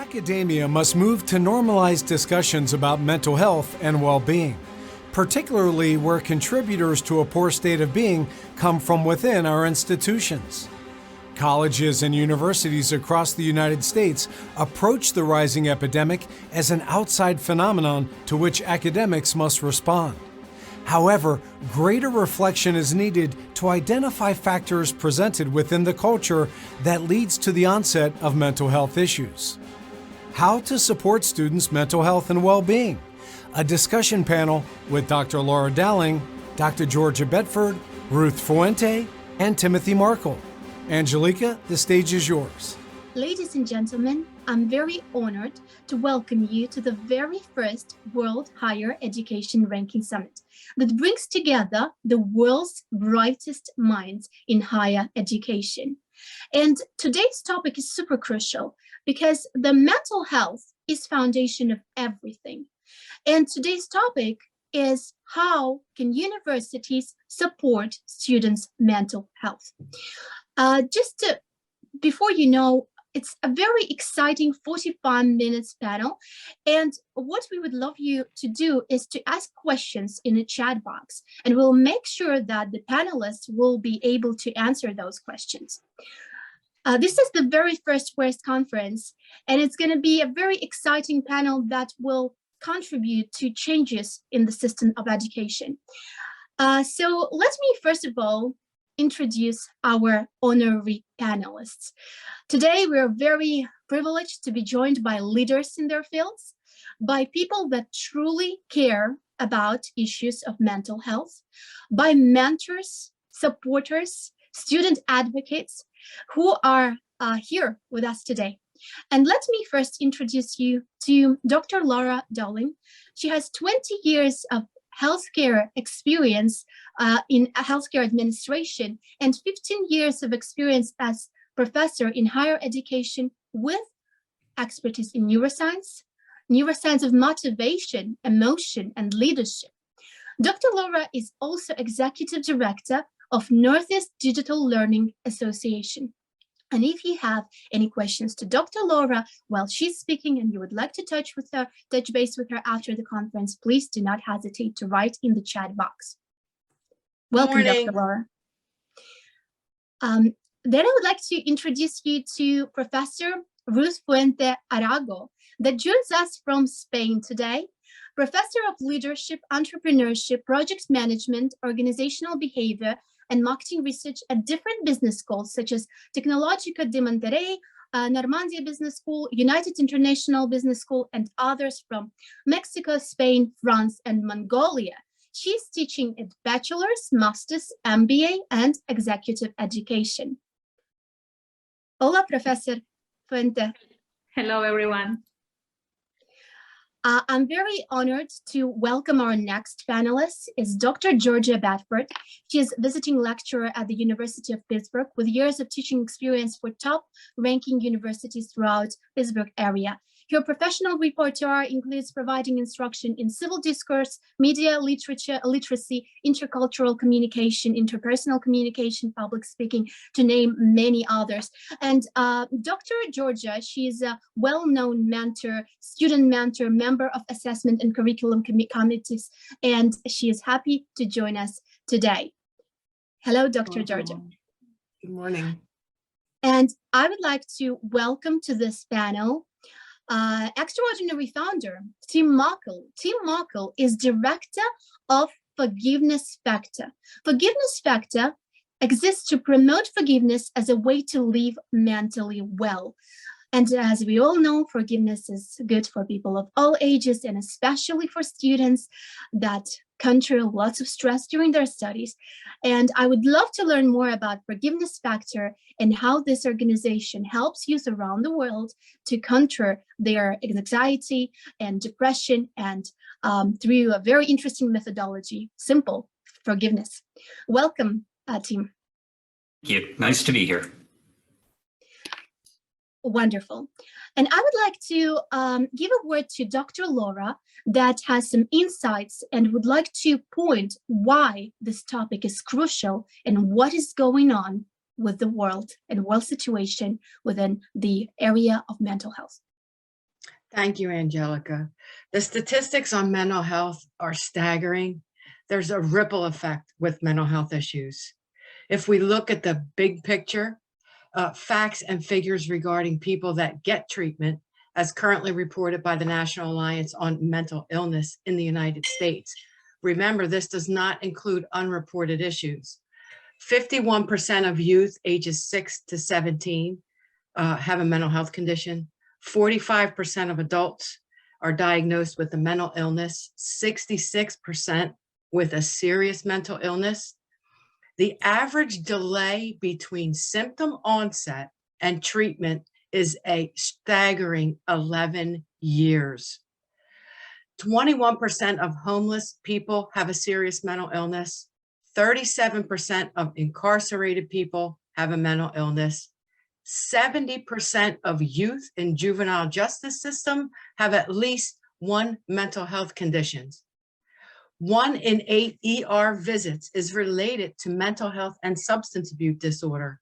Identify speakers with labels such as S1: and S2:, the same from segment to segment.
S1: Academia must move to normalize discussions about mental health and well-being, particularly where contributors to a poor state of being come from within our institutions. Colleges and universities across the United States approach the rising epidemic as an outside phenomenon to which academics must respond. However, greater reflection is needed to identify factors presented within the culture that leads to the onset of mental health issues. How to support students' mental health and well-being. A discussion panel with Dr. Laura Dowling, Dr. Georgia Bedford, Ruth Fuente, and Timothy Markle. Angelica, the stage is yours.
S2: Ladies and gentlemen, I'm very honored to welcome you to the very first World Higher Education Ranking Summit that brings together the world's brightest minds in higher education. And today's topic is super crucial because the mental health is foundation of everything. And today's topic is how can universities support students' mental health? Before you know, it's a very exciting 45 minutes panel. And what we would love you to do is to ask questions in the chat box, and we'll make sure that the panelists will be able to answer those questions. This is the very first WERS conference, and it's going to be a very exciting panel that will contribute to changes in the system of education. So let me first of all introduce our honorary panelists. Today, we're very privileged to be joined by leaders in their fields, by people that truly care about issues of mental health, by mentors, supporters, student advocates who are here with us today. And let me first introduce you to Dr. Laura Dowling. She has 20 years of healthcare experience in healthcare administration and 15 years of experience as professor in higher education with expertise in neuroscience, neuroscience of motivation, emotion, and leadership. Dr. Laura is also executive director of Northeast Digital Learning Association. And if you have any questions to Dr. Laura while she's speaking and you would like to touch base with her after the conference, please do not hesitate to write in the chat box. Welcome, Dr. Laura. Then I would like to introduce you to Professor Ruth Fuente Arago that joins us from Spain today. Professor of Leadership, Entrepreneurship, Project Management, Organizational Behavior, and Marketing Research at different business schools such as Tecnológica de Monterrey, Normandia Business School, United International Business School, and others from Mexico, Spain, France, and Mongolia. She's teaching at bachelor's, master's, MBA, and executive education. Hola, Professor Fuente.
S3: Hello, everyone.
S2: I'm very honored to welcome our next panelist is Dr. Georgia Bedford. She is visiting lecturer at the University of Pittsburgh with years of teaching experience for top ranking universities throughout Pittsburgh area. Her professional repertoire includes providing instruction in civil discourse, media literacy, intercultural communication, interpersonal communication, public speaking, to name many others. And Dr. Georgia, she is a well-known mentor, student mentor, member of assessment and curriculum committees, and she is happy to join us today. Hello, Dr. Georgia.
S4: Good morning.
S2: And I would like to welcome to this panel extraordinary founder, Tim Markle. Tim Markle is director of Forgiveness Factor. Forgiveness Factor exists to promote forgiveness as a way to live mentally well. And as we all know, forgiveness is good for people of all ages, and especially for students that conquer lots of stress during their studies. And I would love to learn more about Forgiveness Factor and how this organization helps youth around the world to counter their anxiety and depression, and through a very interesting methodology, simple forgiveness. Welcome, team.
S5: Thank you. Nice to be here.
S2: Wonderful. And I would like to give a word to Dr. Laura that has some insights and would like to point why this topic is crucial and what is going on with the world and world situation within the area of mental health.
S4: Thank you, Angelica. The statistics on mental health are staggering. There's a ripple effect with mental health issues. If we look at the big picture, facts and figures regarding people that get treatment, as currently reported by the National Alliance on Mental Illness in the United States. Remember, this does not include unreported issues. 51% of youth ages 6 to 17 have a mental health condition. 45% of adults are diagnosed with a mental illness, 66% with a serious mental illness. The average delay between symptom onset and treatment is a staggering 11 years. 21% of homeless people have a serious mental illness. 37% of incarcerated people have a mental illness. 70% of youth in juvenile justice system have at least one mental health condition. 1 in 8 ER visits is related to mental health and substance abuse disorder.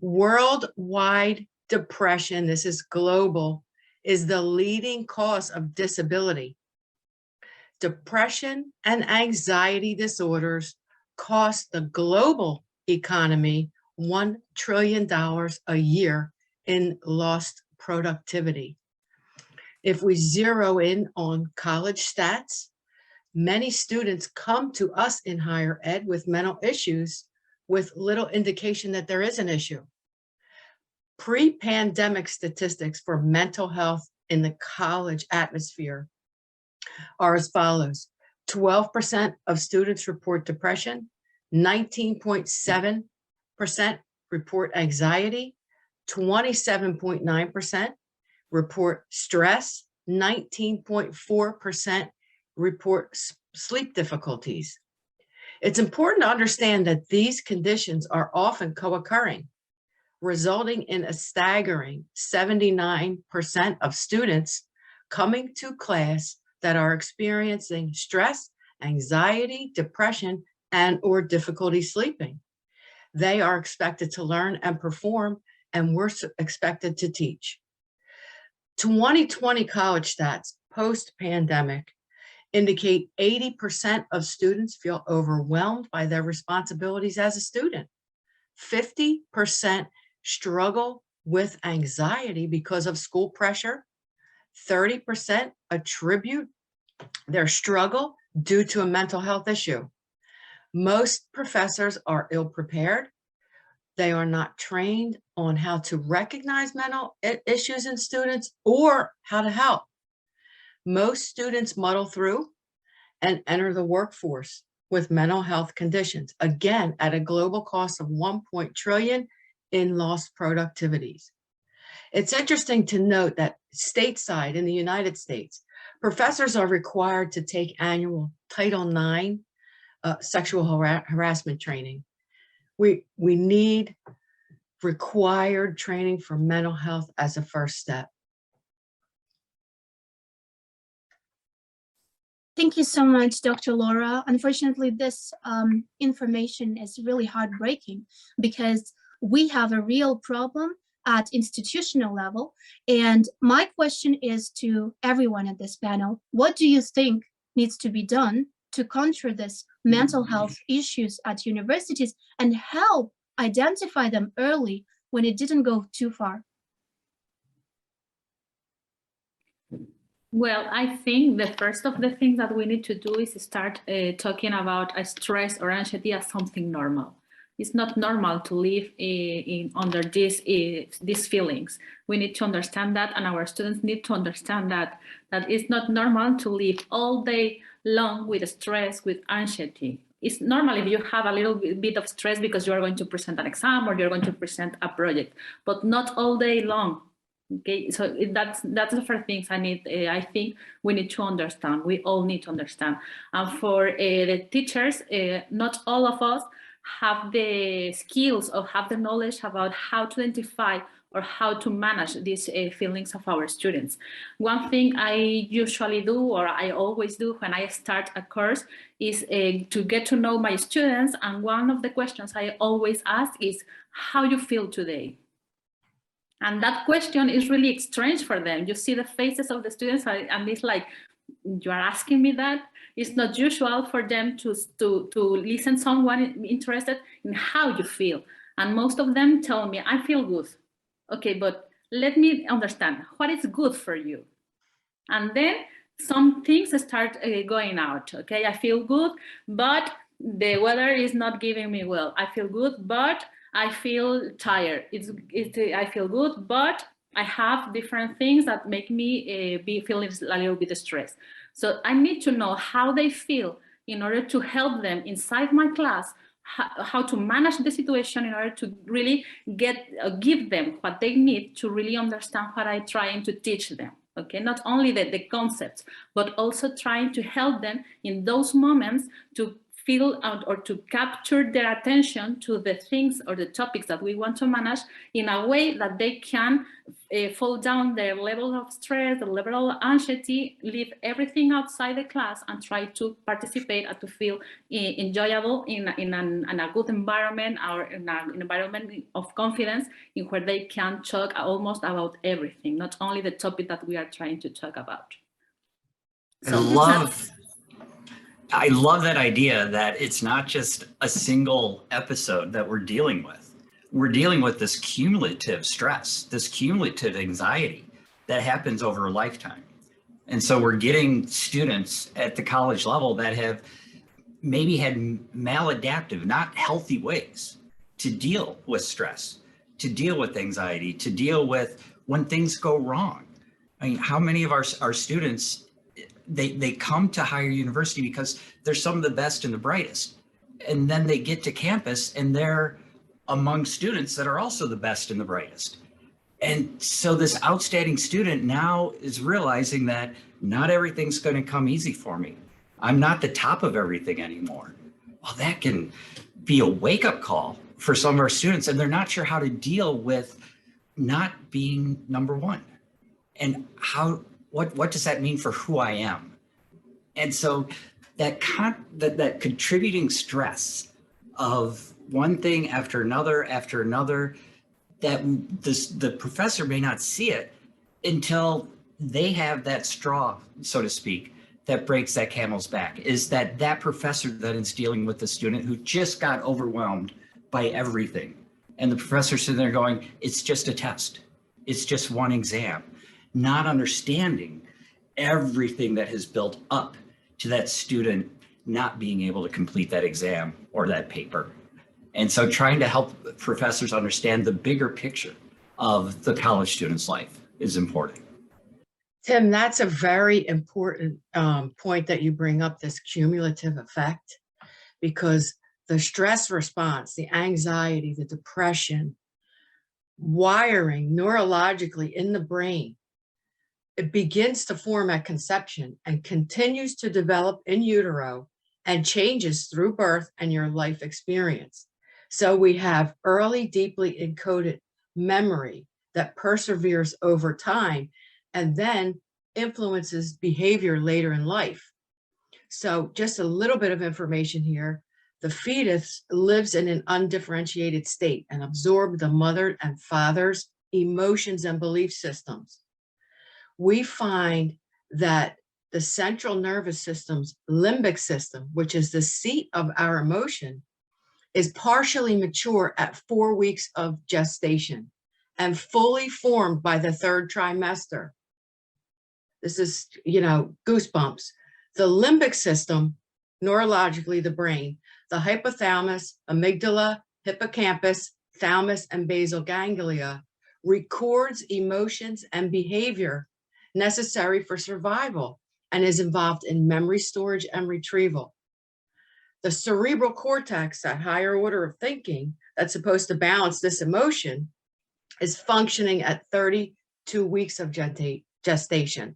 S4: Worldwide depression, this is global, is the leading cause of disability. Depression and anxiety disorders cost the global economy $1 trillion a year in lost productivity. If we zero in on college stats, many students come to us in higher ed with mental issues with little indication that there is an issue. Pre-pandemic statistics for mental health in the college atmosphere are as follows. 12% of students report depression, 19.7% report anxiety, 27.9% report stress, 19.4% report sleep difficulties. It's important to understand that these conditions are often co-occurring, resulting in a staggering 79% of students coming to class that are experiencing stress, anxiety, depression, and or difficulty sleeping. They are expected to learn and perform, and we're expected to teach. 2020 college stats post-pandemic indicate 80% of students feel overwhelmed by their responsibilities as a student. 50% struggle with anxiety because of school pressure. 30% attribute their struggle due to a mental health issue. Most professors are ill-prepared. They are not trained on how to recognize mental issues in students or how to help. Most students muddle through and enter the workforce with mental health conditions, again, at a global cost of $1 trillion in lost productivities. It's interesting to note that stateside in the United States, professors are required to take annual Title IX sexual harassment training. We need required training for mental health as a first step.
S2: Thank you so much, Dr. Laura. Unfortunately, this information is really heartbreaking because we have a real problem at institutional level. And my question is to everyone at this panel, what do you think needs to be done to counter this mental health issues at universities and help identify them early when it didn't go too far?
S3: Well, I think the first of the things that we need to do is start talking about stress or anxiety as something normal. It's not normal to live under these feelings. We need to understand that, and our students need to understand that it's not normal to live all day long with stress, with anxiety. It's normal if you have a little bit of stress because you are going to present an exam or you're going to present a project, but not all day long. Okay, so that's the first things I think we need to understand. We all need to understand. And for the teachers, not all of us have the skills or have the knowledge about how to identify or how to manage these feelings of our students. One thing I usually do, or I always do when I start a course, is to get to know my students. And one of the questions I always ask is, how you feel today? And that question is really strange for them. You see the faces of the students and it's like, you are asking me that? It's not usual for them to listen to someone interested in how you feel. And most of them tell me, I feel good. Okay, but let me understand, what is good for you? And then some things start going out. Okay, I feel good, but the weather is not giving me well. I feel good, but I feel tired. I feel good, but I have different things that make me be feeling a little bit stressed. So I need to know how they feel in order to help them inside my class, how to manage the situation in order to really give them what they need to really understand what I'm trying to teach them. Okay, not only the concepts, but also trying to help them in those moments to feel out or to capture their attention to the things or the topics that we want to manage in a way that they can fall down their level of stress, the level of anxiety, leave everything outside the class and try to participate and to feel enjoyable in a good environment or in an environment of confidence in where they can talk almost about everything, not only the topic that we are trying to talk about.
S5: I love that idea that it's not just a single episode that we're dealing with. We're dealing with this cumulative stress, this cumulative anxiety that happens over a lifetime. And so we're getting students at the college level that have maybe had maladaptive, not healthy ways to deal with stress, to deal with anxiety, to deal with when things go wrong. I mean, how many of our students, they come to higher university because they're some of the best and the brightest. And then they get to campus and they're among students that are also the best and the brightest. And so this outstanding student now is realizing that not everything's going to come easy for me. I'm not the top of everything anymore. Well, that can be a wake-up call for some of our students, and they're not sure how to deal with not being number one. And what does that mean for who I am? And so that contributing stress of one thing after another, that the professor may not see it until they have that straw, so to speak, that breaks that camel's back, is that professor that is dealing with the student who just got overwhelmed by everything. And the professor's sitting there going, it's just a test. It's just one exam, not understanding everything that has built up to that student not being able to complete that exam or that paper. And so trying to help professors understand the bigger picture of the college student's life is important.
S4: Tim, that's a very important point that you bring up, this cumulative effect, because the stress response, the anxiety, the depression, wiring neurologically in the brain, it begins to form at conception and continues to develop in utero and changes through birth and your life experience. So we have early, deeply encoded memory that perseveres over time and then influences behavior later in life. So just a little bit of information here. The fetus lives in an undifferentiated state and absorbs the mother and father's emotions and belief systems. We find that the central nervous system's limbic system, which is the seat of our emotion, is partially mature at 4 weeks of gestation and fully formed by the 3rd trimester. This is, goosebumps. The limbic system, neurologically the brain, the hypothalamus, amygdala, hippocampus, thalamus, and basal ganglia records emotions and behavior necessary for survival and is involved in memory storage and retrieval. The cerebral cortex, that higher order of thinking that's supposed to balance this emotion, is functioning at 32 weeks of gestation.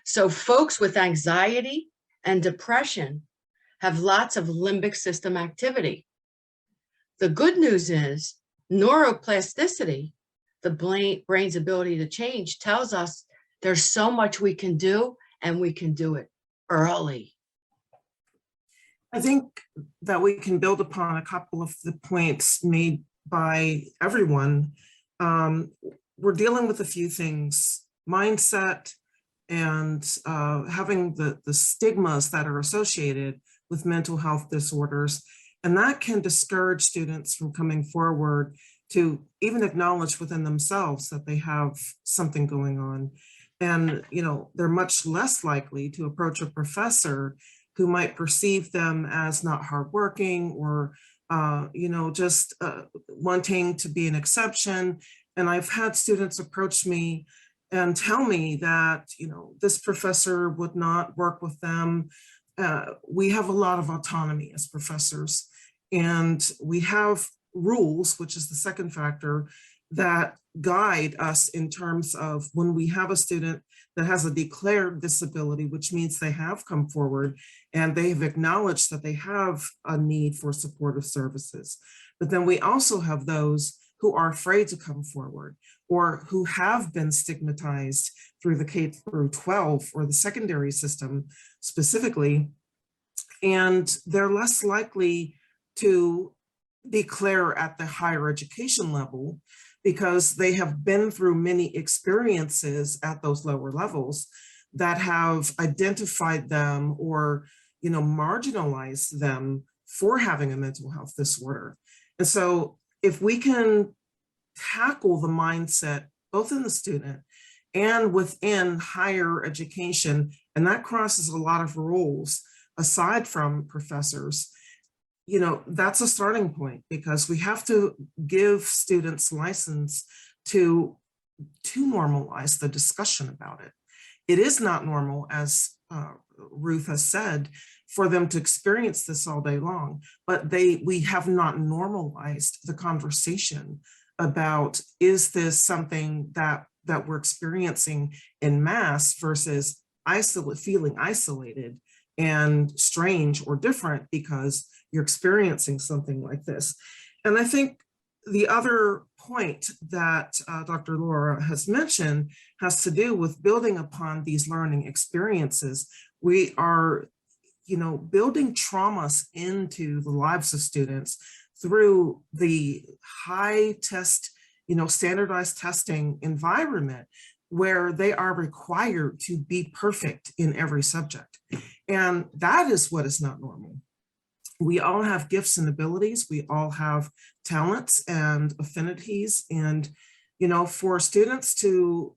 S4: So folks with anxiety and depression have lots of limbic system activity. The good news is neuroplasticity, the brain's ability to change, tells us there's so much we can do, and we can do it early.
S6: I think that we can build upon a couple of the points made by everyone. we're dealing with a few things: mindset and having the stigmas that are associated with mental health disorders. And that can discourage students from coming forward to even acknowledge within themselves that they have something going on. And, you know, they're much less likely to approach a professor who might perceive them as not hardworking or, you know, just wanting to be an exception. And I've had students approach me and tell me that, you know, this professor would not work with them. We have a lot of autonomy as professors, and we have rules, which is the second factor, that guide us in terms of when we have a student that has a declared disability, which means they have come forward and they have acknowledged that they have a need for supportive services. But then we also have those who are afraid to come forward or who have been stigmatized through the K through 12 or the secondary system specifically, and they're less likely to declare at the higher education level because they have been through many experiences at those lower levels that have identified them or, you know, marginalized them for having a mental health disorder. And so if we can tackle the mindset, both in the student and within higher education, and that crosses a lot of roles aside from professors, you know, that's a starting point, because we have to give students license to normalize the discussion about it. It is not normal, as Ruth has said, for them to experience this all day long, but we have not normalized the conversation about, is this something that we're experiencing in mass versus feeling isolated and strange or different because you're experiencing something like this. And I think the other point that Dr. Laura has mentioned has to do with building upon these learning experiences. We are, you know, building traumas into the lives of students through the high test, you know, standardized testing environment where they are required to be perfect in every subject. And that is what is not normal. We all have gifts and abilities. We all have talents and affinities. And, you know, for students to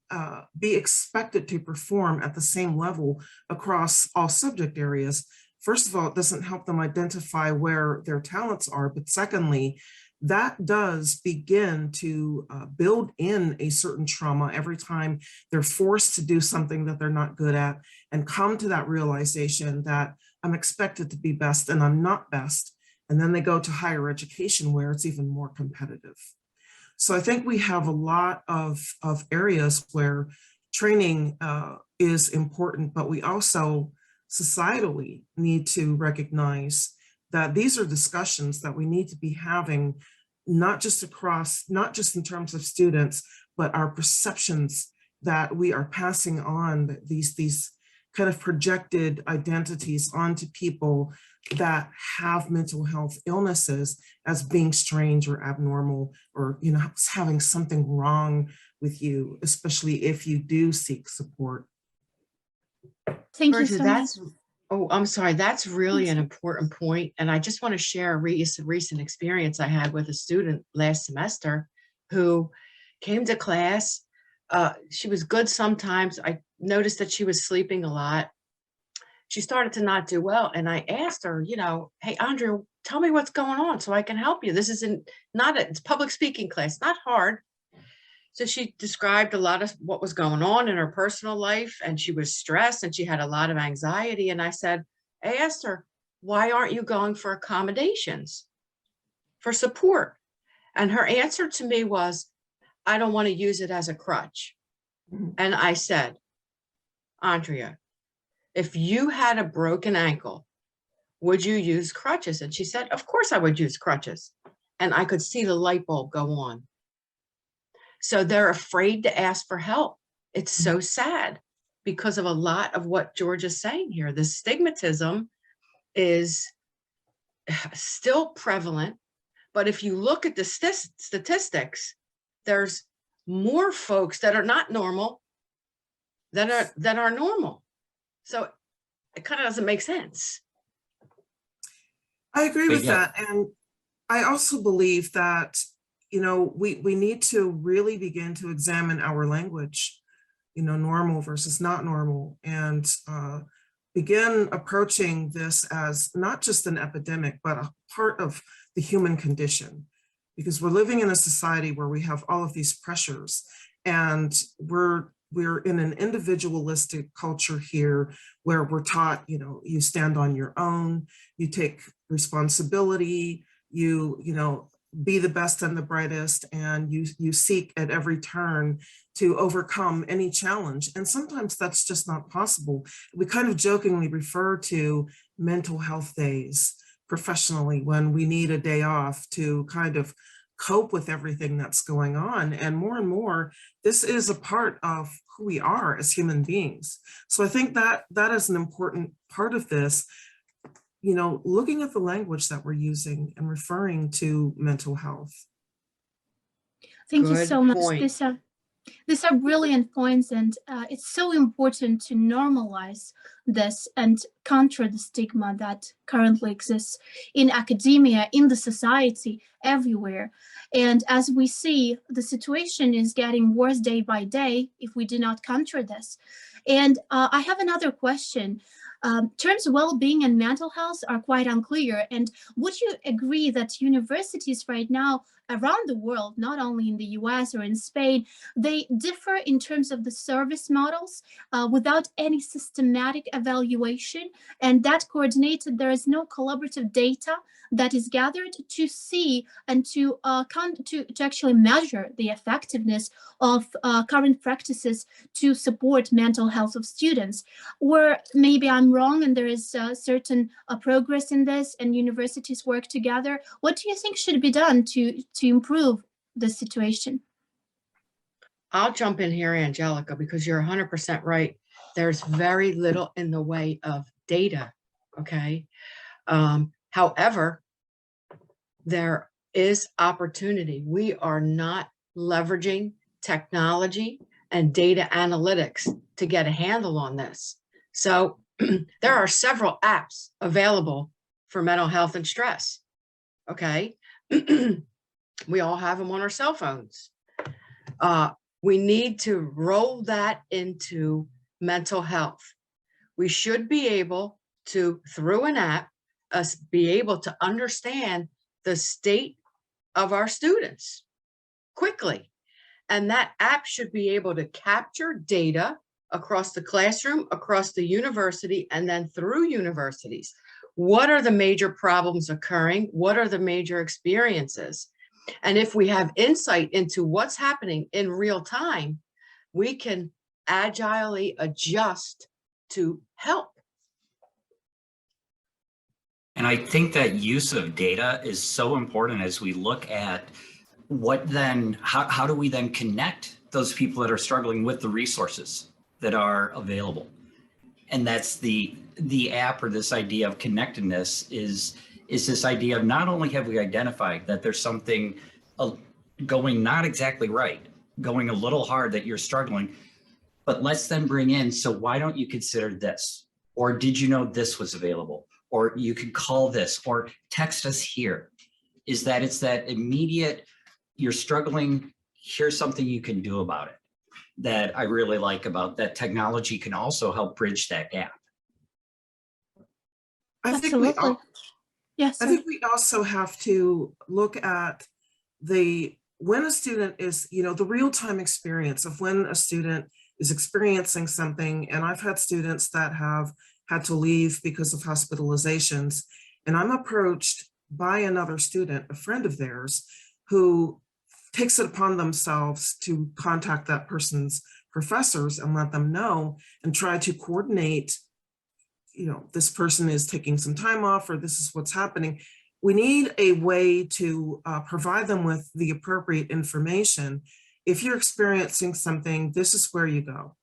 S6: be expected to perform at the same level across all subject areas, first of all, it doesn't help them identify where their talents are. But secondly, that does begin to build in a certain trauma every time they're forced to do something that they're not good at and come to that realization that I'm expected to be best and I'm not best. And then they go to higher education where it's even more competitive. So I think we have a lot of areas where training is important, but we also societally need to recognize that these are discussions that we need to be having, not just in terms of students, but our perceptions that we are passing on these kind of projected identities onto people that have mental health illnesses as being strange or abnormal, or, you know, having something wrong with you, especially if you do seek support.
S2: Thank you
S4: Bertha,
S2: so much.
S4: oh, I'm sorry, that's really an important point. And I just want to share a recent experience I had with a student last semester who came to class. She was good sometimes. I noticed that she was sleeping a lot. She started to not do well. And I asked her, you know, hey, Andrea, tell me what's going on so I can help you. This isn't it's public speaking class, not hard. So she described a lot of what was going on in her personal life, and she was stressed and she had a lot of anxiety. And I asked her, why aren't you going for accommodations, for support? And her answer to me was, I don't want to use it as a crutch. And I said, Andrea, if you had a broken ankle, would you use crutches? And she said, of course I would use crutches. And I could see the light bulb go on. So they're afraid to ask for help. It's so sad because of a lot of what George is saying here. The stigmatism is still prevalent, but if you look at the statistics, there's more folks that are not normal that are normal. So it kind of doesn't make sense.
S6: I agree
S5: But
S6: with
S5: yeah.
S6: that. And I also believe that, you know, we need to really begin to examine our language, you know, normal versus not normal, and begin approaching this as not just an epidemic, but a part of the human condition. Because we're living in a society where we have all of these pressures, and we're in an individualistic culture here where we're taught, you know, you stand on your own, you take responsibility, you know, be the best and the brightest, and you seek at every turn to overcome any challenge. And sometimes that's just not possible. We kind of jokingly refer to mental health days professionally when we need a day off to kind of cope with everything that's going on. And more, this is a part of who we are as human beings. So I think that that is an important part of this, you know, looking at the language that we're using and referring to mental health.
S2: Thank you
S4: Good
S2: so much.
S4: point.
S2: These are brilliant points, and it's so important to normalize this and counter the stigma that currently exists in academia, in the society, everywhere. And as we see, the situation is getting worse day by day if we do not counter this. And I have another question. Terms well-being and mental health are quite unclear. And would you agree that universities right now around the world, not only in the US or in Spain, they differ in terms of the service models without any systematic evaluation, and that coordinated, there is no collaborative data that is gathered to see and to actually measure the effectiveness of current practices to support mental health of students? Or maybe I'm wrong and there is certain progress in this and universities work together. What do you think should be done to improve the situation?
S4: I'll jump in here, Angelica, because you're 100% right. There's very little in the way of data, okay? However, there is opportunity. We are not leveraging technology and data analytics to get a handle on this. So there are several apps available for mental health and stress, okay? We all have them on our cell phones. We need to roll that into mental health. We should be able to, through an app, be able to understand the state of our students quickly. And that app should be able to capture data across the classroom, across the university, and then through universities. What are the major problems occurring? What are the major experiences? And if we have insight into what's happening in real time, we can agilely adjust to help.
S5: And I think that use of data is so important as we look at what then, how do we then connect those people that are struggling with the resources that are available? And that's the app, or this idea of connectedness is this idea of not only have we identified that there's something going not exactly right, going a little hard, that you're struggling, but let's then bring in, so why don't you consider this? Or did you know this was available? Or you could call this, or text us here. Is that it's that immediate, you're struggling, here's something you can do about it, that I really like about that technology can also help bridge that gap.
S6: I think
S2: Absolutely. Yes.
S6: I think we also have to look at when a student is, you know, the real-time experience of when a student is experiencing something. And I've had students that have had to leave because of hospitalizations. And I'm approached by another student, a friend of theirs, who takes it upon themselves to contact that person's professors and let them know and try to coordinate, you know, this person is taking some time off, or this is what's happening. We need a way to provide them with the appropriate information. If you're experiencing something, this is where you go.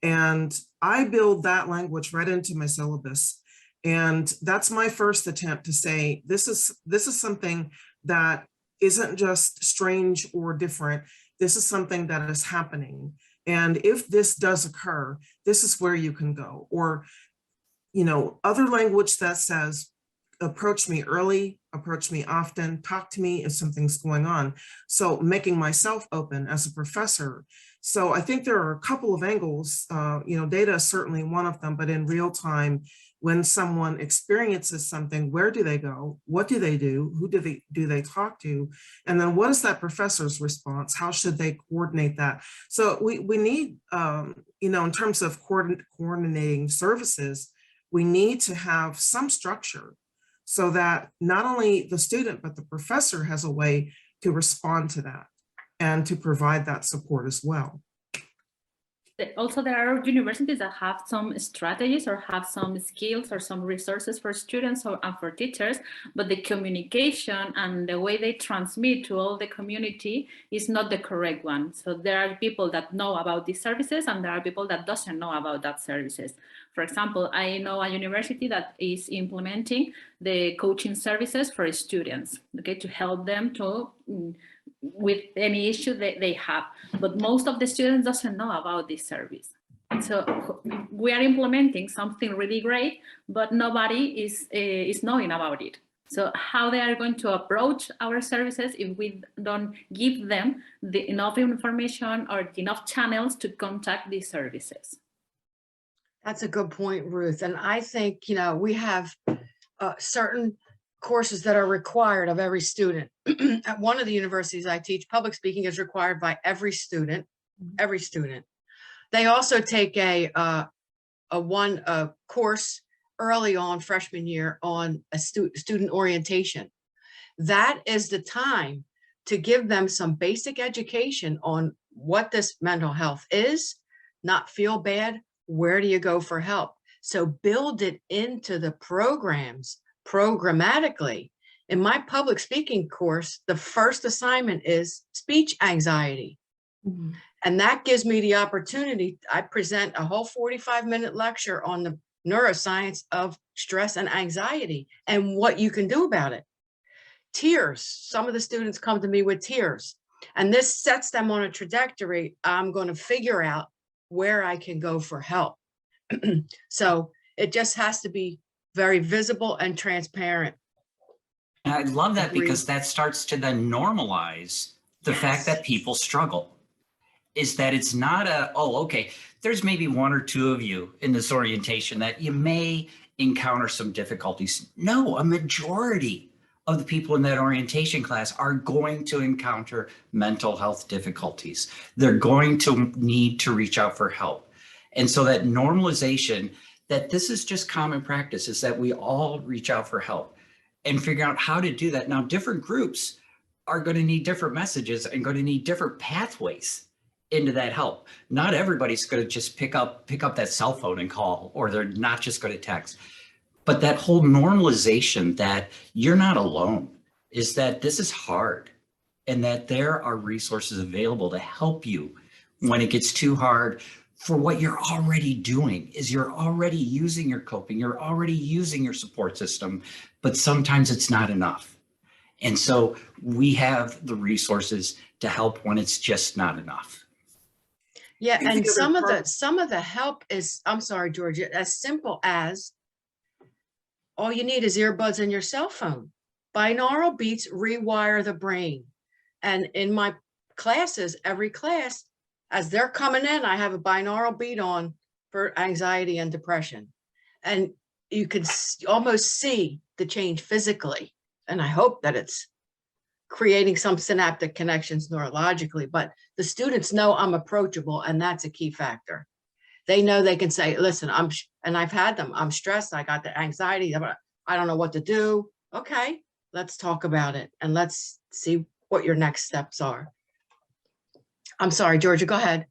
S6: And I build that language right into my syllabus. And that's my first attempt to say, this is something that isn't just strange or different. this is something that is happening. And if this does occur, this is where you can go. Or, you know, other language that says, approach me early, approach me often, talk to me if something's going on. So making myself open as a professor. So I think there are a couple of angles, you know, data is certainly one of them, but in real time, when someone experiences something, where do they go? What do they do? Who do they talk to? And then what is that professor's response? How should they coordinate that? So we need, you know, in terms of coordinating services, we need to have some structure so that not only the student, but the professor has a way to respond to that and to provide that support as well.
S3: Also, there are universities that have some strategies or have some skills or some resources for students and for teachers, but the communication and the way they transmit to all the community is not the correct one. So there are people that know about these services and there are people that doesn't know about that services. For example, I know a university that is implementing the coaching services for students, okay, to help them to with any issue that they have, but most of the students doesn't know about this service. So we are implementing something really great, but nobody is knowing about it. So how they are going to approach our services if we don't give them enough information or enough channels to contact these services?
S4: That's a good point, Ruth. And I think, you know, we have certain courses that are required of every student. At one of the universities I teach, public speaking is required by every student, every student. They also take a course early on freshman year on a student orientation. That is the time to give them some basic education on what this mental health is, not feel bad, where do you go for help? So build it into the programs programmatically. In my public speaking course, the first assignment is speech anxiety. Mm-hmm. And that gives me the opportunity. I present a whole 45-minute lecture on the neuroscience of stress and anxiety and what you can do about it. Tears. Some of the students come to me with tears, and this sets them on a trajectory. I'm going to figure out where I can go for help. So it just has to be very visible and transparent.
S5: And I love that because that starts to then normalize the fact that people struggle. Is that it's not okay, there's maybe one or two of you in this orientation that you may encounter some difficulties. No, a majority of the people in that orientation class are going to encounter mental health difficulties. They're going to need to reach out for help. And so that normalization, that this is just common practice, is that we all reach out for help and figure out how to do that. Now, different groups are going to need different messages and going to need different pathways into that help. Not everybody's going to just pick up that cell phone and call, or they're not just going to text. But that whole normalization that you're not alone, is that this is hard and that there are resources available to help you when it gets too hard. For what you're already doing is you're already using your coping, you're already using your support system, but sometimes it's not enough. And so we have the resources to help when it's just not enough.
S4: Yeah, and some of the help is, I'm sorry, Georgia, as simple as all you need is earbuds in your cell phone. Binaural beats rewire the brain. And in my classes, every class, as they're coming in, I have a binaural beat on for anxiety and depression. And you can almost see the change physically. And I hope that it's creating some synaptic connections neurologically, but the students know I'm approachable, and that's a key factor. They know they can say, listen, and I've had them, I'm stressed, I got the anxiety, I don't know what to do. Okay, let's talk about it and let's see what your next steps are. I'm sorry, Georgia, go ahead.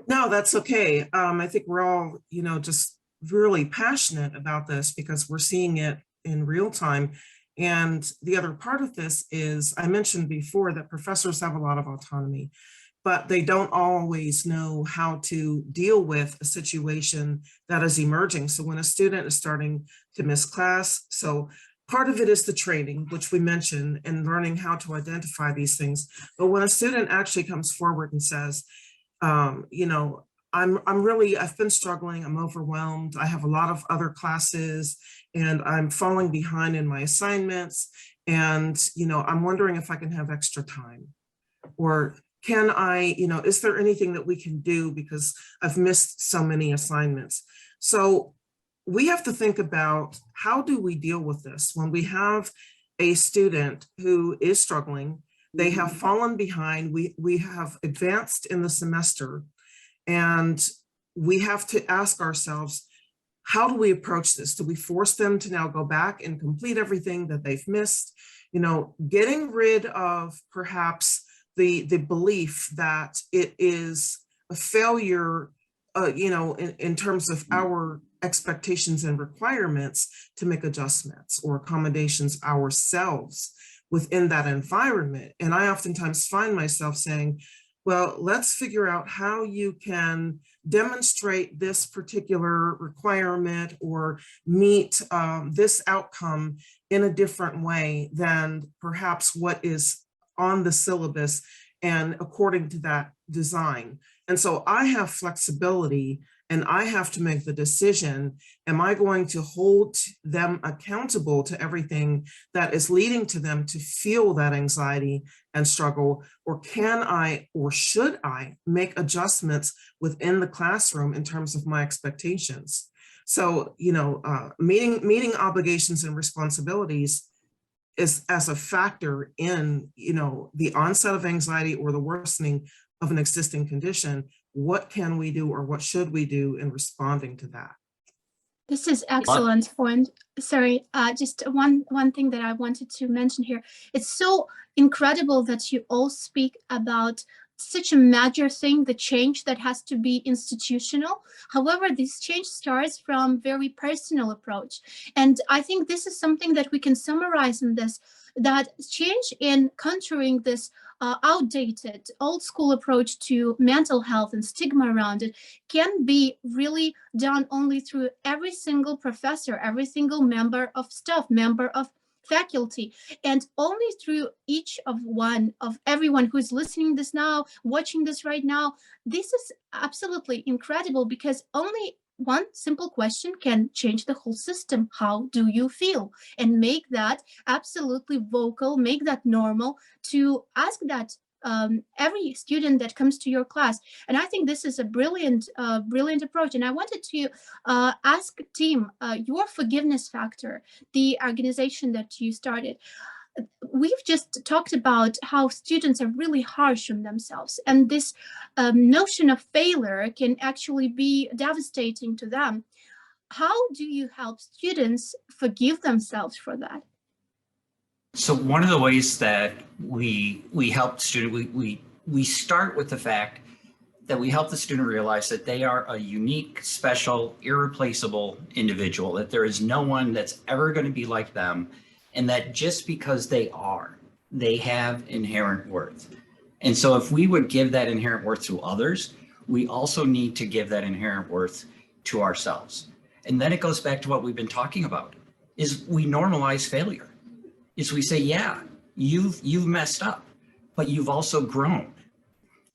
S6: No, that's okay. I think we're all, just really passionate about this because we're seeing it in real time. And the other part of this is, I mentioned before that professors have a lot of autonomy, but they don't always know how to deal with a situation that is emerging. So when a student is starting to miss class, so Part of it is the training, which we mentioned, and learning how to identify these things. But when a student actually comes forward and says, you know, I've been struggling, I'm overwhelmed, I have a lot of other classes, and I'm falling behind in my assignments, and, you know, I'm wondering if I can have extra time. Or can I, you know, is there anything that we can do because I've missed so many assignments? So we have to think about, how do we deal with this when we have a student who is struggling, they have fallen behind, we have advanced in the semester, and we have to ask ourselves, how do we approach this? Do we force them to now go back and complete everything that they've missed? You know, getting rid of perhaps the belief that it is a failure, you know, in terms of our expectations and requirements to make adjustments or accommodations ourselves within that environment. And I oftentimes find myself saying, well, let's figure out how you can demonstrate this particular requirement or meet this outcome in a different way than perhaps what is on the syllabus and according to that design. And so I have flexibility, and I have to make the decision, am I going to hold them accountable to everything that is leading to them to feel that anxiety and struggle, or can I, or should I make adjustments within the classroom in terms of my expectations? So, you know, meeting obligations and responsibilities is as a factor in, you know, the onset of anxiety or the worsening of an existing condition. What can we do, or what should we do in responding to that?
S2: This is excellent point. Sorry, just one thing that I wanted to mention here. It's so incredible that you all speak about such a major thing, the change that has to be institutional. However, this change starts from very personal approach. And I think this is something that we can summarize in this, that change in countering this outdated, old school approach to mental health and stigma around it can be really done only through every single professor, every single member of staff, member of faculty, and only through each of everyone who's listening this now, watching this right now. This is absolutely incredible, because only one simple question can change the whole system. How do you feel? And make that absolutely vocal, make that normal, to ask that every student that comes to your class. And I think this is a brilliant approach. And I wanted to ask Tim, your forgiveness factor, the organization that you started. We've just talked about how students are really harsh on themselves, and this notion of failure can actually be devastating to them. How do you help students forgive themselves for that?
S5: So one of the ways that we help students, we start with the fact that we help the student realize that they are a unique, special, irreplaceable individual, that there is no one that's ever going to be like them, and that just because they have inherent worth. And so if we would give that inherent worth to others, we also need to give that inherent worth to ourselves. And then it goes back to what we've been talking about, is we normalize failure. Is we say, yeah, you've messed up, but you've also grown.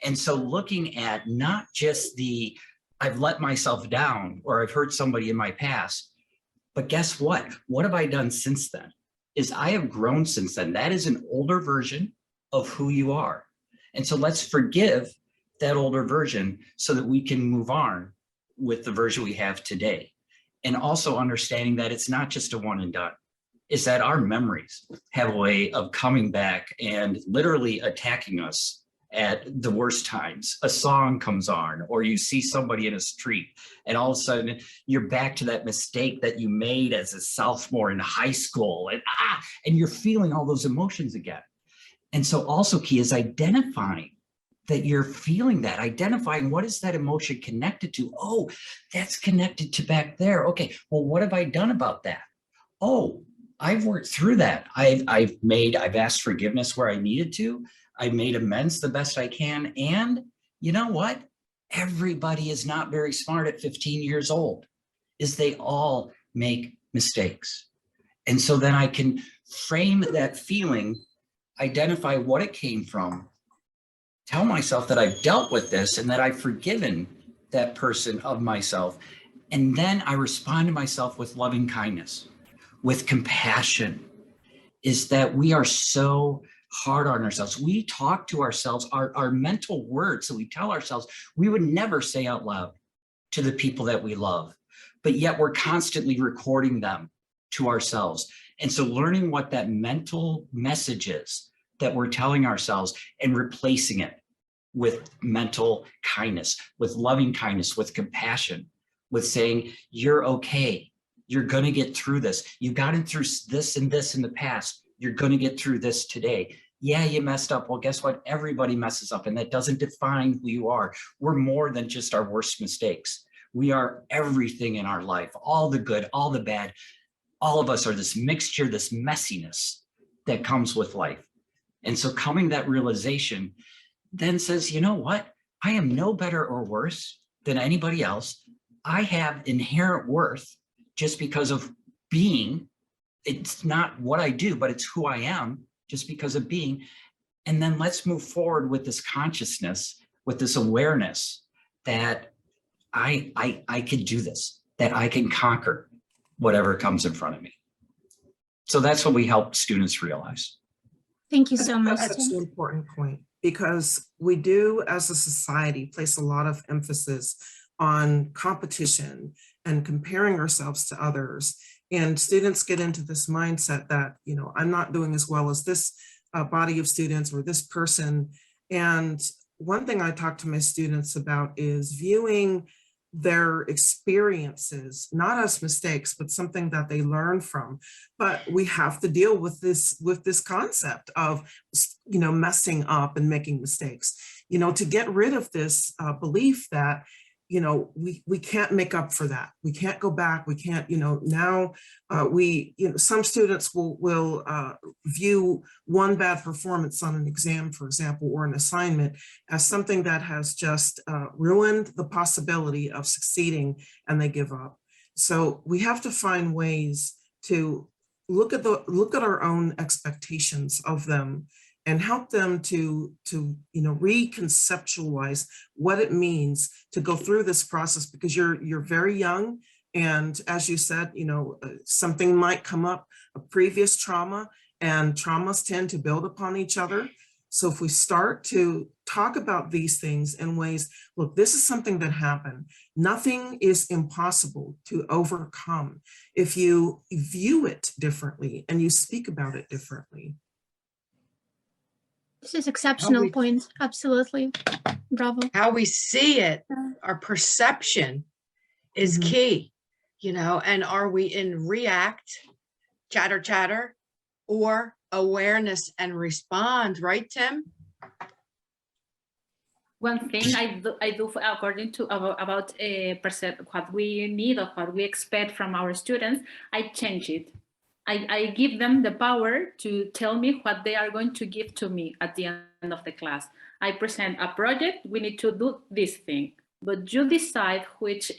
S5: And so looking at not just the, I've let myself down, or I've hurt somebody in my past, but guess what? What have I done since then? Is I have grown since then. That is an older version of who you are. And so let's forgive that older version so that we can move on with the version we have today. And also understanding that it's not just a one and done. Is that our memories have a way of coming back and literally attacking us at the worst times. A song comes on, or you see somebody in a street, and all of a sudden you're back to that mistake that you made as a sophomore in high school, and you're feeling all those emotions again. And so also key is identifying that you're feeling that, identifying what is that emotion connected to? Oh, that's connected to back there. Okay, well, what have I done about that? Oh, I've worked through that. I've asked forgiveness where I needed to. I made amends the best I can. And you know what? Everybody is not very smart at 15 years old. Is they all make mistakes. And so then I can frame that feeling, identify what it came from, tell myself that I've dealt with this and that I've forgiven that person of myself. And then I respond to myself with loving kindness, with compassion. Is that we are so hard on ourselves. We talk to ourselves, our mental words that we tell ourselves, we would never say out loud to the people that we love, but yet we're constantly recording them to ourselves. And so learning what that mental message is that we're telling ourselves and replacing it with mental kindness, with loving kindness, with compassion, with saying, you're okay. You're going to get through this. You've gotten through this and this in the past. You're going to get through this today. Yeah, you messed up. Well, guess what? Everybody messes up, and that doesn't define who you are. We're more than just our worst mistakes. We are everything in our life, all the good, all the bad. All of us are this mixture, this messiness that comes with life. And so coming to that realization then says, you know what? I am no better or worse than anybody else. I have inherent worth just because of being. It's not what I do, but it's who I am just because of being. And then let's move forward with this consciousness, with this awareness that I can do this, that I can conquer whatever comes in front of me. So that's what we help students realize.
S2: Thank you so much.
S6: That's such an important point, because we do as a society place a lot of emphasis on competition and comparing ourselves to others. And students get into this mindset that, you know, I'm not doing as well as this body of students or this person. And one thing I talk to my students about is viewing their experiences not as mistakes, but something that they learn from. But we have to deal with this concept of, you know, messing up and making mistakes, you know, to get rid of this belief that, you know, we can't make up for that. We can't go back. We can't, you know, now some students will view one bad performance on an exam, for example, or an assignment as something that has just ruined the possibility of succeeding, and they give up. So we have to find ways to look at our own expectations of them and help them to you know, reconceptualize what it means to go through this process, because you're very young, and as you said, you know, something might come up, a previous trauma, and traumas tend to build upon each other. So if we start to talk about these things in ways, look, this is something that happened. Nothing is impossible to overcome if you view it differently and you speak about it differently.
S2: This is exceptional
S4: we-
S2: point. Absolutely. Bravo.
S4: How we see it, our perception is key, you know, and are we in react, chatter, or awareness and respond, right, Tim?
S3: One thing I do according to about what we need or what we expect from our students, I change it. I give them the power to tell me what they are going to give to me at the end of the class. I present a project, we need to do this thing, but you decide which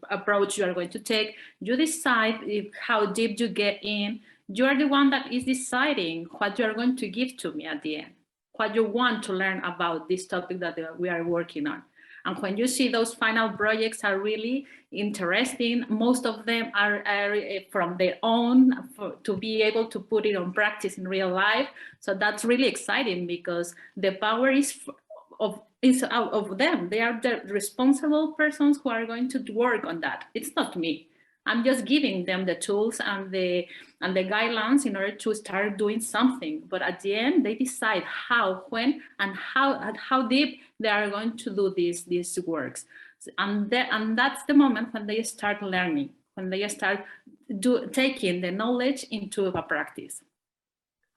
S3: approach you are going to take. You decide how deep you get in. You are the one that is deciding what you are going to give to me at the end, what you want to learn about this topic that we are working on. And when you see those final projects are really interesting, most of them are from their own, to be able to put it on practice in real life. So that's really exciting, because the power is out of them. They are the responsible persons who are going to work on that. It's not me. I'm just giving them the tools and the guidelines in order to start doing something. But at the end, they decide how, when, and how deep they are going to do these works. And that's the moment when they start learning, when they start taking the knowledge into a practice.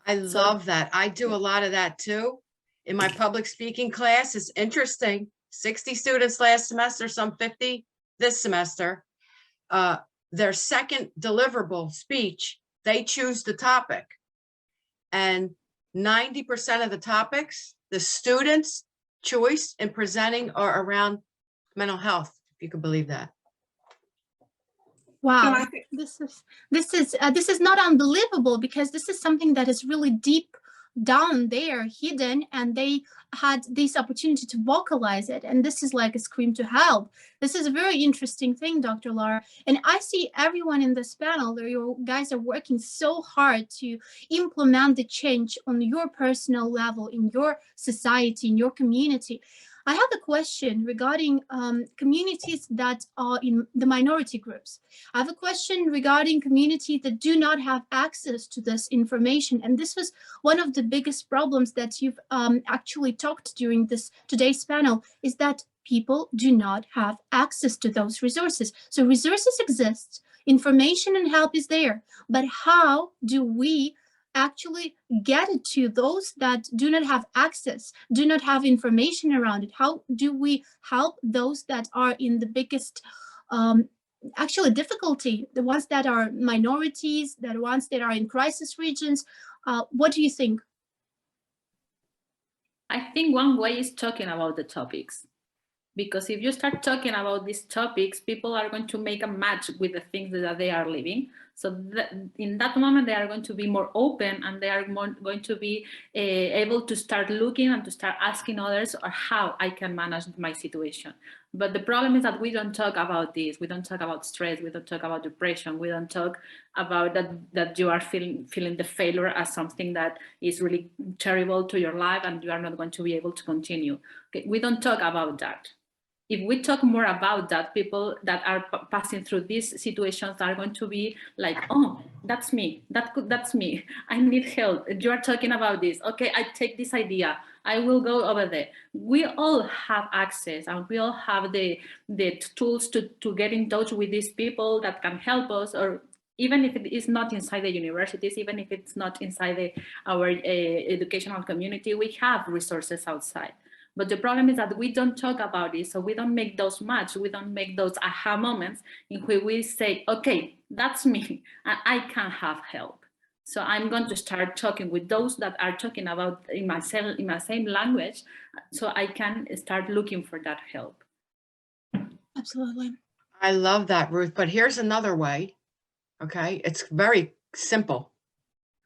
S4: I love that. I do a lot of that too. In my public speaking class, it's interesting. 60 students last semester, some 50 this semester. Their second deliverable speech, they choose the topic. And 90% of the topics, the students' choice in presenting are around mental health, if you can believe that.
S2: Wow,
S6: I think,
S2: this is not unbelievable, because this is something that is really deep down there, hidden, and they had this opportunity to vocalize it, and this is like a scream to help. This is a very interesting thing, Dr. Lara, and I see everyone in this panel that you guys are working so hard to implement the change on your personal level, in your society, in your community. I have a question regarding communities that are in the minority groups. I have a question regarding communities that do not have access to this information. And this was one of the biggest problems that you've actually talked during today's panel, is that people do not have access to those resources. So resources exist, information and help is there, but how do we actually get it to those that do not have access, do not have information around it? How do we help those that are in the biggest actually difficulty, the ones that are minorities, the ones that are in crisis regions? What do you think?
S3: I think one way is talking about the topics. Because if you start talking about these topics, people are going to make a match with the things that they are living. So in that moment, they are going to be more open, and they are going to be able to start looking and to start asking others or how I can manage my situation. But the problem is that we don't talk about this. We don't talk about stress. We don't talk about depression. We don't talk about that you are feeling the failure as something that is really terrible to your life and you are not going to be able to continue. Okay? We don't talk about that. If we talk more about that, people that are passing through these situations are going to be like, oh, that's me. That's me. I need help. You are talking about this. Okay, I take this idea. I will go over there. We all have access, and we all have the tools to get in touch with these people that can help us, or even if it is not inside the universities, even if it's not inside our educational community, we have resources outside. But the problem is that we don't talk about it, so we don't make those match, we don't make those aha moments in which we say, okay, that's me, and I can have help. So I'm going to start talking with those that are talking about in my same language, so I can start looking for that help.
S2: Absolutely.
S4: I love that, Ruth, but here's another way, okay? It's very simple,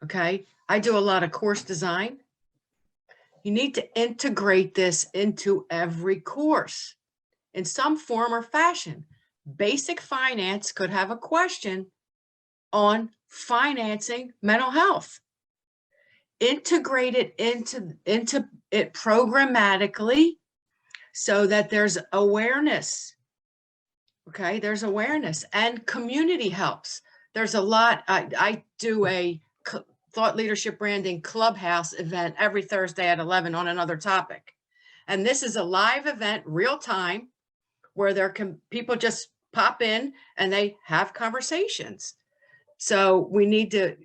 S4: okay? I do a lot of course design. You need to integrate this into every course in some form or fashion. Basic finance could have a question on financing mental health. Integrate it into it programmatically so that there's awareness. Okay, there's awareness, and community helps. There's a lot. I do a Thought Leadership Branding Clubhouse event every Thursday at 11 on another topic. And this is a live event, real time, where there can people just pop in and they have conversations. So we need to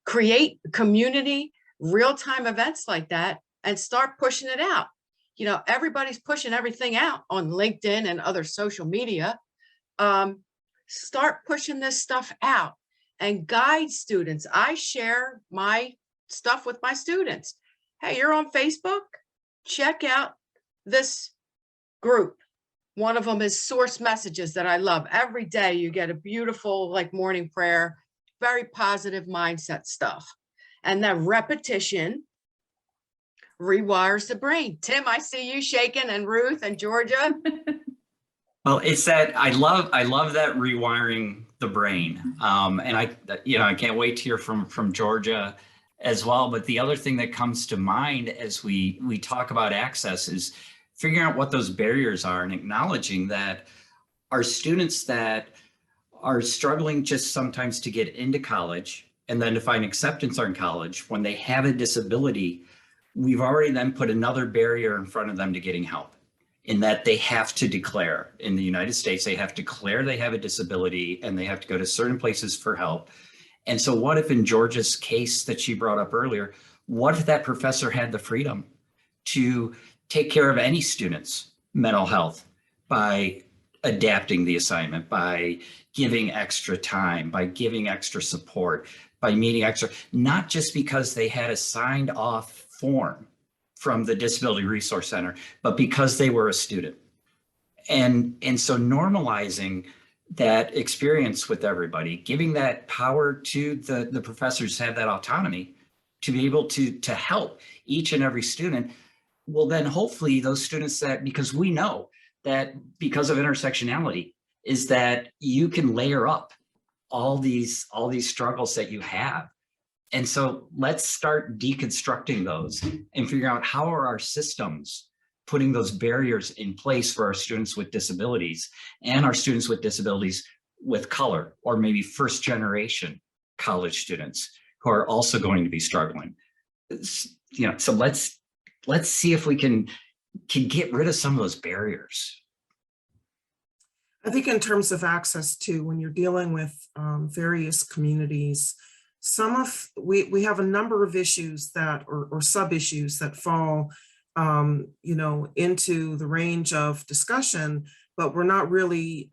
S4: create community real-time events like that and start pushing it out. You know, everybody's pushing everything out on LinkedIn and other social media. Start pushing this stuff out and guide students. I share my stuff with my students. Hey, you're on Facebook? Check out this group. One of them is Source Messages that I love. Every day you get a beautiful like morning prayer, very positive mindset stuff. And that repetition rewires the brain. Tim, I see you shaking, and Ruth and Georgia.
S5: Well, it's that I love that rewiring the brain, and I can't wait to hear from Georgia as well. But the other thing that comes to mind as we talk about access is figuring out what those barriers are and acknowledging that our students that are struggling just sometimes to get into college and then to find acceptance in college when they have a disability, we've already then put another barrier in front of them to getting help. In that they have to declare, in the United States, they have to declare they have a disability and they have to go to certain places for help. And so what if in Georgia's case that she brought up earlier, what if that professor had the freedom to take care of any student's mental health by adapting the assignment, by giving extra time, by giving extra support, by meeting extra, not just because they had a signed off form from the Disability Resource Center, but because they were a student. And so normalizing that experience with everybody, giving that power to the professors to have that autonomy to be able to help each and every student. Well, then hopefully those students that, because we know that because of intersectionality, is that you can layer up all these struggles that you have. And so let's start deconstructing those and figure out how are our systems putting those barriers in place for our students with disabilities and our students with disabilities with color, or maybe first generation college students who are also going to be struggling. You know, so let's see if we can get rid of some of those barriers.
S6: I think in terms of access to, when you're dealing with various communities, we have a number of issues that, or sub-issues that fall you know, into the range of discussion, but we're not really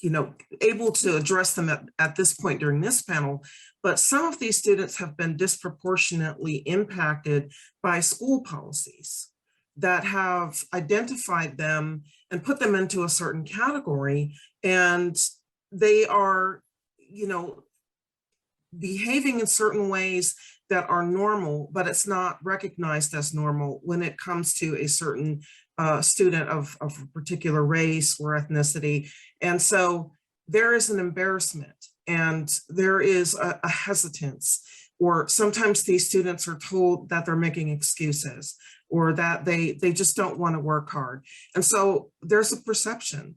S6: you know, able to address them at this point during this panel. But some of these students have been disproportionately impacted by school policies that have identified them and put them into a certain category, and they are, you know, behaving in certain ways that are normal, but it's not recognized as normal when it comes to a certain student of a particular race or ethnicity. And so there is an embarrassment, and there is a hesitance, or sometimes these students are told that they're making excuses, or that they just don't want to work hard. And so there's a perception,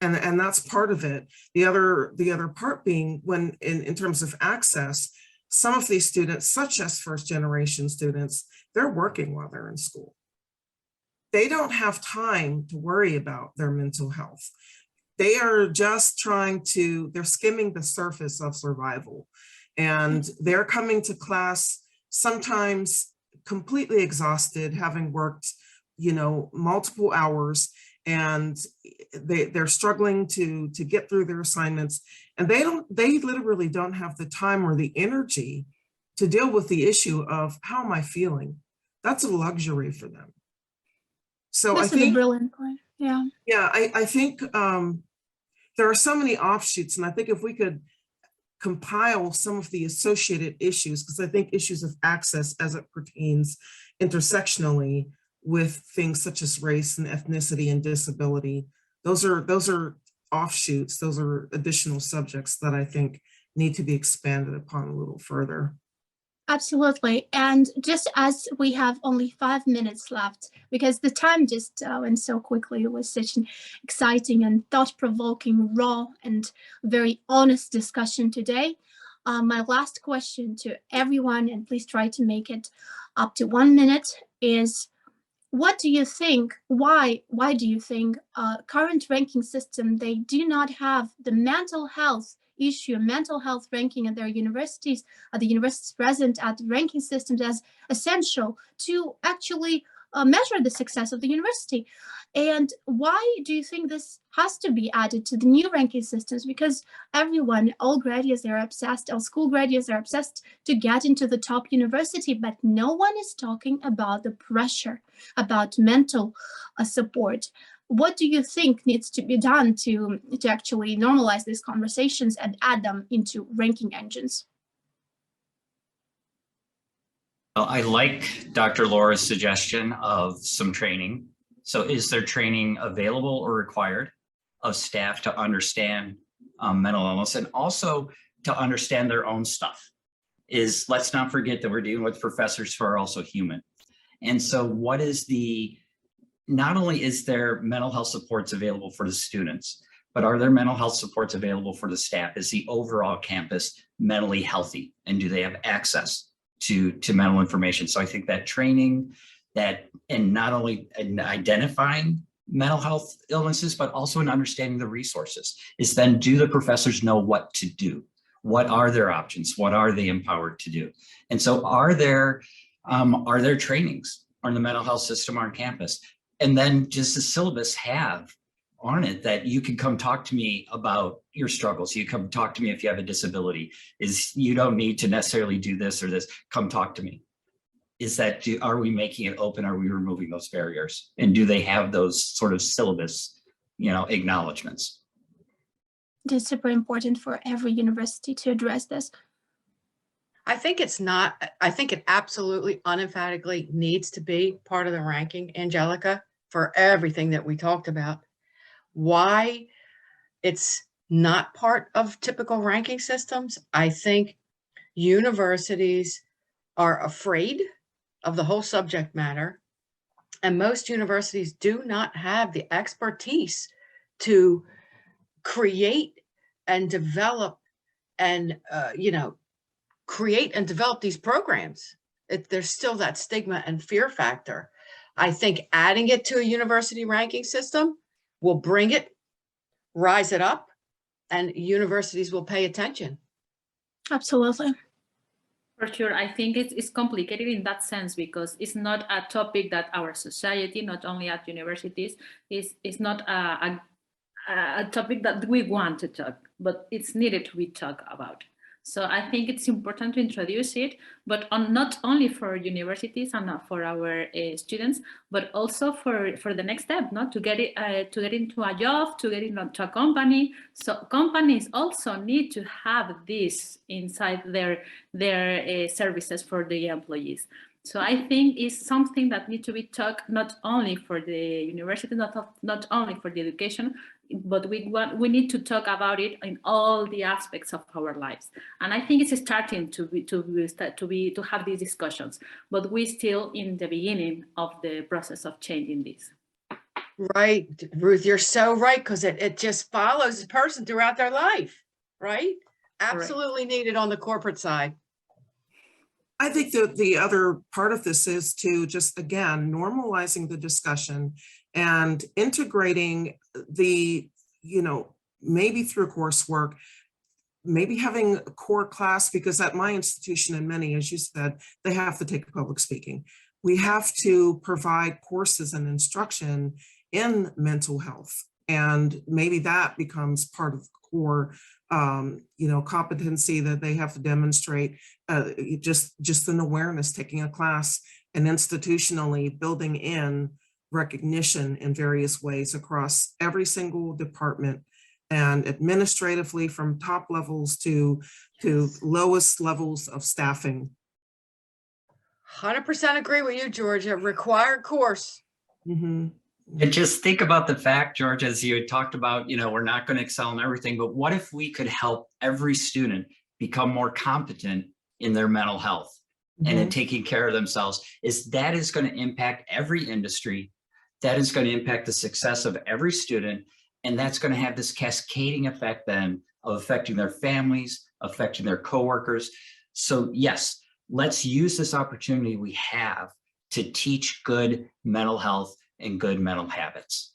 S6: and that's part of it. The other part being, when in terms of access, some of these students, such as first generation students, they're working while they're in school. They don't have time to worry about their mental health. They are just they're skimming the surface of survival. And they're coming to class sometimes completely exhausted, having worked, you know, multiple hours, and they're struggling to get through their assignments, and they literally don't have the time or the energy to deal with the issue of, how am I feeling? That's a luxury for them. So
S2: This is a brilliant point. Yeah.
S6: Yeah, I think there are so many offshoots, and I think if we could compile some of the associated issues, because I think issues of access as it pertains intersectionally with things such as race and ethnicity and disability, those are offshoots, those are additional subjects that I think need to be expanded upon a little further.
S2: Absolutely. And just as we have only 5 minutes left, because the time just went so quickly, it was such an exciting and thought-provoking, raw and very honest discussion today. My last question to everyone, and please try to make it up to 1 minute, is what do you think, why do you think current ranking system, they do not have the mental health ranking at their universities, at the universities present at the ranking systems as essential to actually measure the success of the university? And why do you think this has to be added to the new ranking systems? Because everyone, all graduates, they're obsessed, all school graduates are obsessed to get into the top university, but no one is talking about the pressure, about mental support. What do you think needs to be done to actually normalize these conversations and add them into ranking engines?
S5: Well, I like Dr. Laura's suggestion of some training. So is there training available or required of staff to understand mental illness, and also to understand their own stuff? Let's not forget that we're dealing with professors who are also human. And so what is not only is there mental health supports available for the students, but are there mental health supports available for the staff? Is the overall campus mentally healthy? And do they have access to mental information? So I think that training, and not only in identifying mental health illnesses, but also in understanding the resources, is then, do the professors know what to do? What are their options? What are they empowered to do? And so are there trainings on the mental health system on campus? And then does the syllabus have on it that you can come talk to me about your struggles? You come talk to me if you have a disability. You don't need to necessarily do this or this, come talk to me. Are we making it open? Are we removing those barriers? And do they have those sort of syllabus, acknowledgements?
S2: It is super important for every university to address this.
S4: I think it's not, I think it absolutely unemphatically needs to be part of the ranking, Angelica, for everything that we talked about. Why it's not part of typical ranking systems, I think universities are afraid of the whole subject matter, and most universities do not have the expertise to create and develop and create and develop these programs. There's still that stigma and fear factor. I think adding it to a university ranking system will bring it, rise it up, and universities will pay attention.
S2: Absolutely.
S3: For sure, I think it's complicated in that sense because it's not a topic that our society, not only at universities, is not a topic that we want to talk, but it's needed to be talked about. So I think it's important to introduce it, but not only for universities and not for our students, but also for the next step, not to get into a job, to get into a company. So companies also need to have this inside their services for the employees. So I think it's something that needs to be talked not only for the university, not only for the education, but we need to talk about it in all the aspects of our lives. And I think it's starting to have these discussions, but we're still in the beginning of the process of changing this.
S4: Right, Ruth, you're so right, because it just follows the person throughout their life, right? Absolutely needed on the corporate side.
S6: I think that the other part of this is to just, again, normalizing the discussion and integrating the, maybe through coursework, maybe having a core class, because at my institution and many, as you said, they have to take public speaking. We have to provide courses and instruction in mental health. And maybe that becomes part of the core competency that they have to demonstrate, just an awareness, taking a class, and institutionally building in recognition in various ways across every single department, and administratively from top levels to lowest levels of staffing.
S4: 100% agree with you, Georgia. Required course.
S6: Mm-hmm.
S5: And just think about the fact, George, as you had talked about, we're not going to excel in everything, but what if we could help every student become more competent in their mental health and in taking care of themselves? That is going to impact every industry. That is going to impact the success of every student. And that's going to have this cascading effect then of affecting their families, affecting their coworkers. So yes, let's use this opportunity we have to teach good mental health and good mental habits.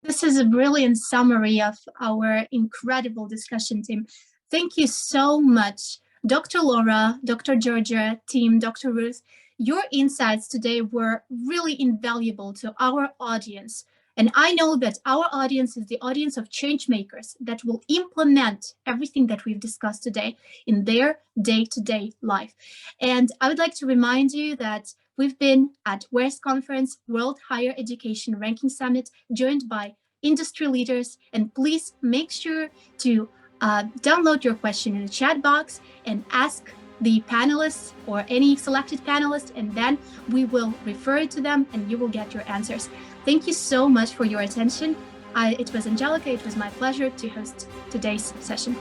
S2: This is a brilliant summary of our incredible discussion team. Thank you so much, Dr. Laura, Dr. Georgia, team, Dr. Ruth. Your insights today were really invaluable to our audience. And I know that our audience is the audience of change makers that will implement everything that we've discussed today in their day-to-day life. And I would like to remind you that we've been at WERS Conference World Higher Education Ranking Summit, joined by industry leaders. And please make sure to download your question in the chat box and ask the panelists or any selected panelist, and then we will refer it to them and you will get your answers. Thank you so much for your attention. It was Angelica. It was my pleasure to host today's session.